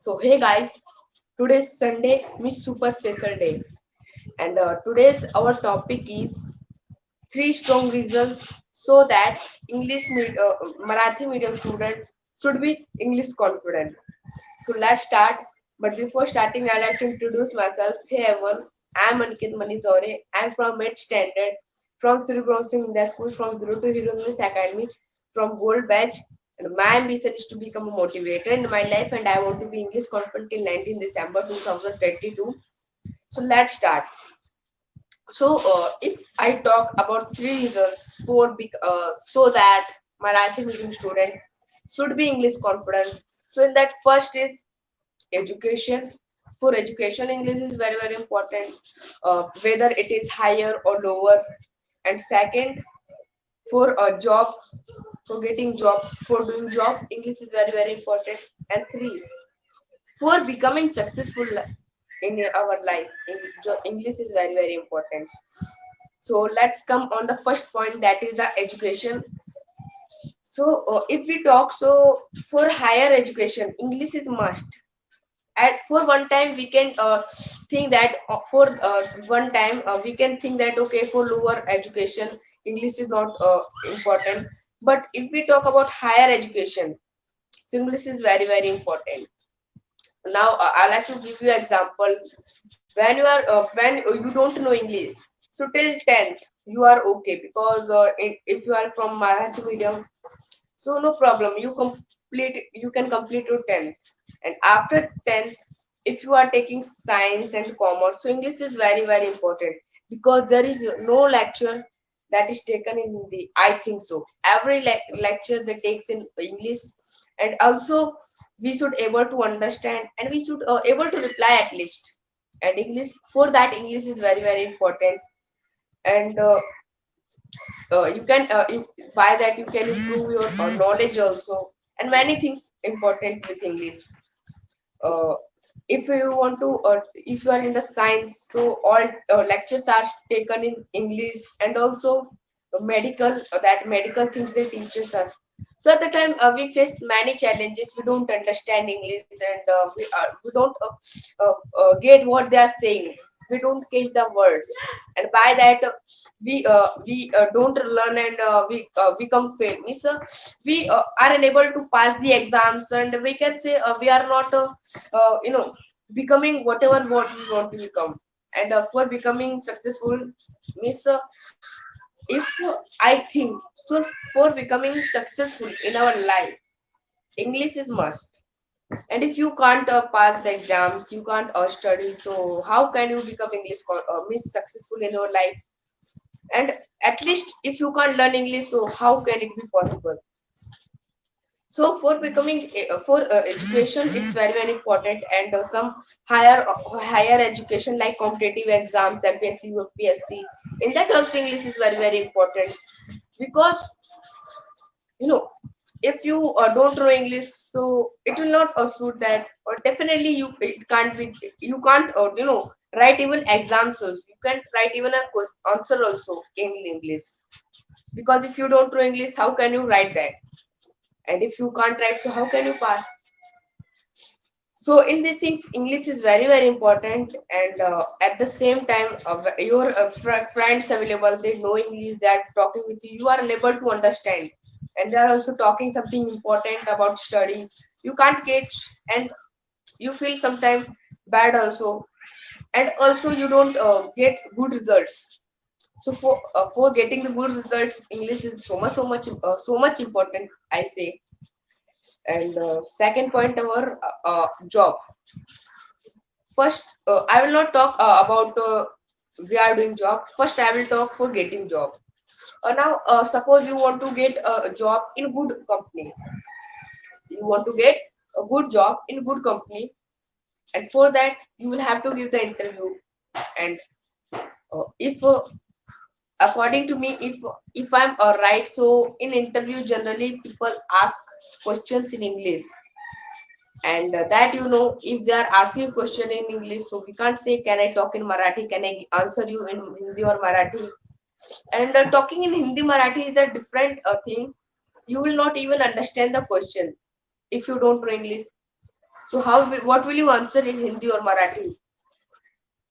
So hey guys, today's Sunday, means super special day, and today's our topic is three strong reasons so that Marathi medium student should be English confident. So let's start. But before starting, I like to introduce myself. Hey everyone, I'm Aniket Dohare. I'm from Mid Standard, from Sri Guru Singh India School, from Zero to Hero English Academy, from Gold Batch. And my ambition is to become a motivator in my life, and I want to be English confident till 19 December 2022. So let's start. If I talk about three reasons so that Marathi medium student should be English confident. So in that first is education. For education, English is very important, whether it is higher or lower. And second, for a job, for getting job, for doing job, English is very important. And three, for becoming successful in our life, English is very important. So let's come on the first point, that is the education. If we talk, so for higher education, English is must. At for one time we can think that for one time we can think that okay, for lower education English is not important. But if we talk about higher education, so English is very important. Now I like to give you example. When you don't know English, so till 10th you are okay, because if you are from Marathi medium, so no problem, you can complete your 10th. And after 10th, if you are taking science and commerce, so English is very important, because there is no lecture that is taken in Hindi, I think so. Every lecture they takes in English. And also we should able to understand, and we should able to reply at least. And English, for that English is very important. And you can by that you can improve your knowledge also, and many things important with English. uh, if you want to if you are in the science, so all lectures are taken in English. And also medical, that medical things they teaches us. So at the time we face many challenges, we don't understand English, and we don't get what they are saying, we don't catch the words. And by that we don't learn, and we become fail, means we are unable to pass the exams, and we can say we are not becoming whatever what we want to become. And for becoming successful, means if I think so, for becoming successful in our life, English is must. And if you can't pass the exams, you can't study, so how can you become means successful in your life? And at least if you can't learn English, so how can it be possible? So for becoming for education, it's very important. And some higher education like competitive exams, MPSC, UPSC, in that also English is very important. Because if you don't know English, so it will not suit that. Or definitely it can't be, you can't write even exams also. You can't write even a answer also in English, because if you don't know English, how can you write that? And if you can't write, so how can you pass? So in these things English is very important. And at the same time your friends available, they know English, they are talking with you, you are unable to understand, and they are also talking something important about study, you can't catch. And you feel sometimes bad also. And also you don't get good results. So for getting the good results, English is so much important, I say. And second point, our job. First I will not talk about we are doing job. First I will talk for getting job. Now suppose you want to get a job in good company, you want to get a good job in good company. And for that you will have to give the interview. And if according to me, if I'm right, so in interview generally people ask questions in English. And that if they are asking question in English, so we can't say can I talk in Marathi, can I answer you in Hindi or Marathi. And talking in Hindi Marathi is a different thing. You will not even understand the question if you don't know English. So what will you answer in Hindi or Marathi?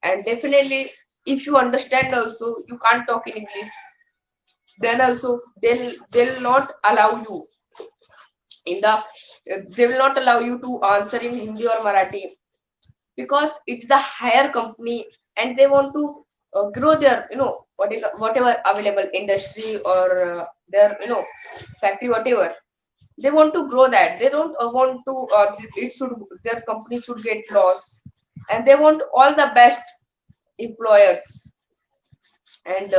And definitely, if you understand also, you can't talk in English. Then also they'll not allow you in the they will not allow you to answer in Hindi or Marathi because it's the higher company and they want to grow their whatever available industry or their factory whatever they want to grow that they don't want to it should their company should get lost and they want all the best employers and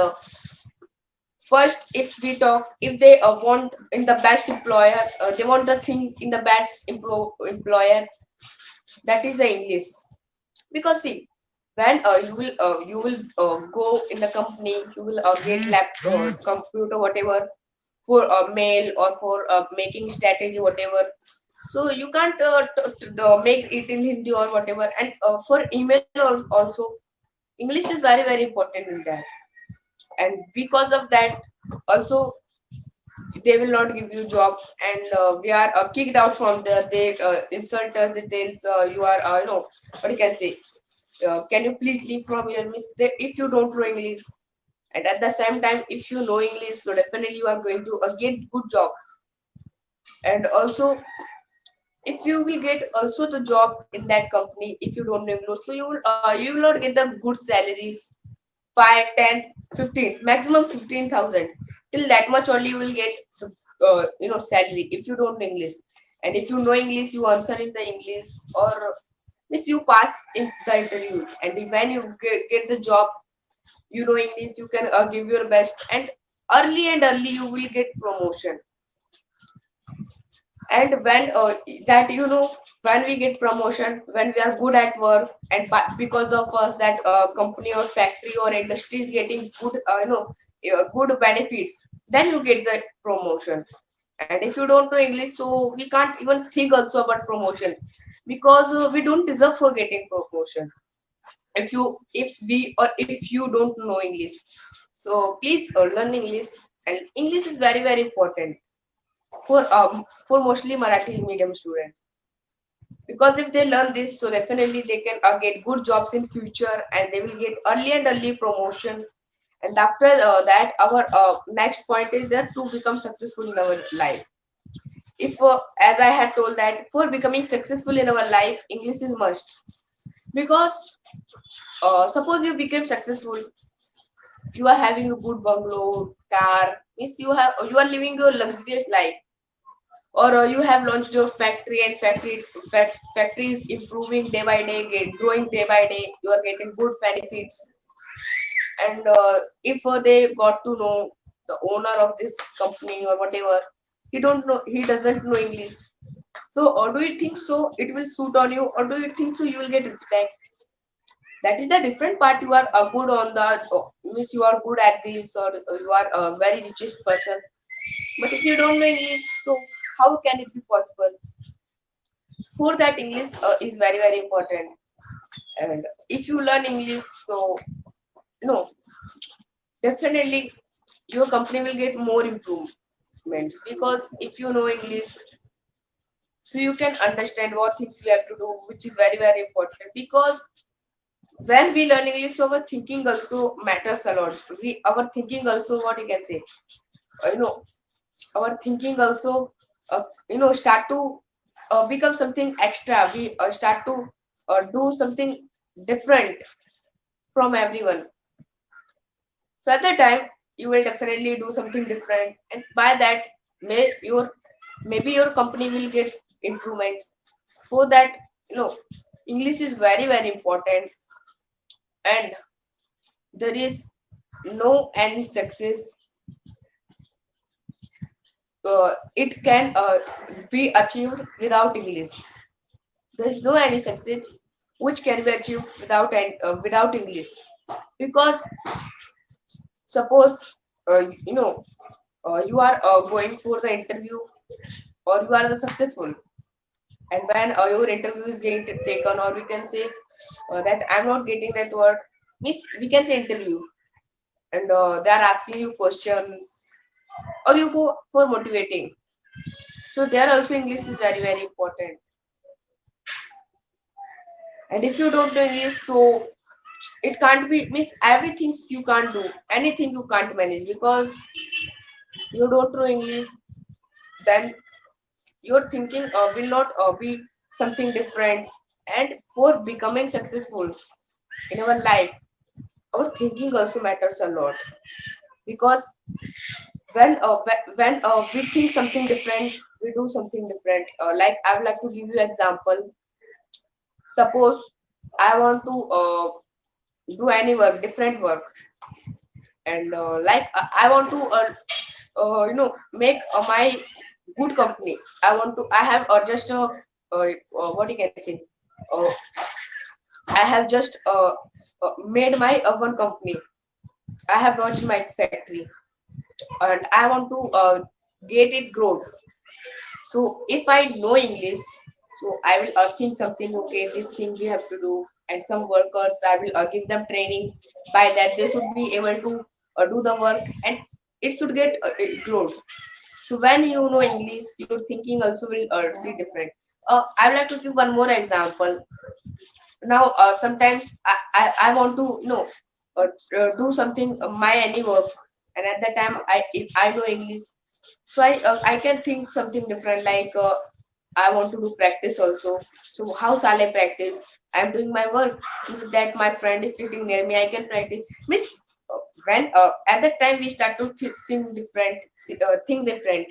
first if we talk if they want in the best employer they want the thing in the best employer that is the English because see when you will go in the company you will get laptop computer whatever for mail or for making strategy whatever so you can't make it in Hindi or whatever and for email also English is very very important in that and because of that also they will not give you job and we are kicked out from there they insult us they tells you are what you can say can you please leave from here miss if you don't know English and at the same time if you know English so definitely you are going to get good job and also if you will get also the job in that company if you don't know English so you will not get the good salaries 5, 10, 15, maximum 15,000 till that much only you will get the salary if you don't know English and if you know English you answer in the English or means you pass in the interview and when you get the job you know English you can give your best and early you will get promotion and when that when we get promotion when we are good at work and because of us that company or factory or industry is getting good good benefits then you get the promotion and if you don't know English so we can't even think also about promotion because we don't deserve for getting promotion if you don't know English so please learn English and English is very very important for mostly Marathi medium students because if they learn this so definitely they can get good jobs in future and they will get early promotion and after that our next point is that to become successful in our life if as I had told that for becoming successful in our life English is must because suppose you became successful you are having a good bungalow car means you are living your luxurious life or you have launched your factory and factory is improving day by day growing day by day you are getting good benefits and if they got to know the owner of this company or whatever he doesn't know English so or do you think so it will suit on you or do you think so you will get respect that is the different part you are good on the means you are good at this or you are a very richest person but if you don't know English so how can it be possible for that English is very very important and if you learn English so no definitely your company will get more improvements because if you know English so you can understand what things we have to do which is very very important because when we learn English so our thinking also matters a lot we our thinking also what you can say you know our thinking also start to become something extra we start to do something different from everyone so at that time you will definitely do something different and by that maybe your company will get improvements for that English is very very important and there is no any success it can be achieved without English there is no any success which can be achieved without English because suppose you are going for the interview or you are the successful and when your interview is getting taken or we can say that I'm not getting that word miss we can say interview and they are asking you questions or you go for motivating so there also English is very very important And if you don't know English, so it can't be means everything you can't do, anything you can't manage because you don't know English. Then your thinking will not be something different. And for becoming successful in our life, our thinking also matters a lot because when we think something different, we do something different. Like I would like to give you example. Suppose I want to do any work, different work, and like I want to make my good company. I want to. I have just what you can say. Uh, I have just made my one company. I have launched my factory, and I want to get it growth. So if I know English, so I will think something. Okay, this thing we have to do, and some workers I will give them training. By that, they should be able to do the work, and it should get growth. So when you know English, your thinking also will see different. I would like to give one more example. Now, sometimes I want to do something my any work, and at that time if I know English, so I can think something different like I want to do practice also. So how shall I practice? I'm doing my work. With that my friend is sitting near me. I can practice. Miss, when at that time we start to think different, think different.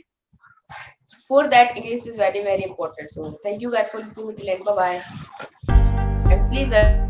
For that, English is very very important. So thank you guys for listening to till end. Bye bye, and please.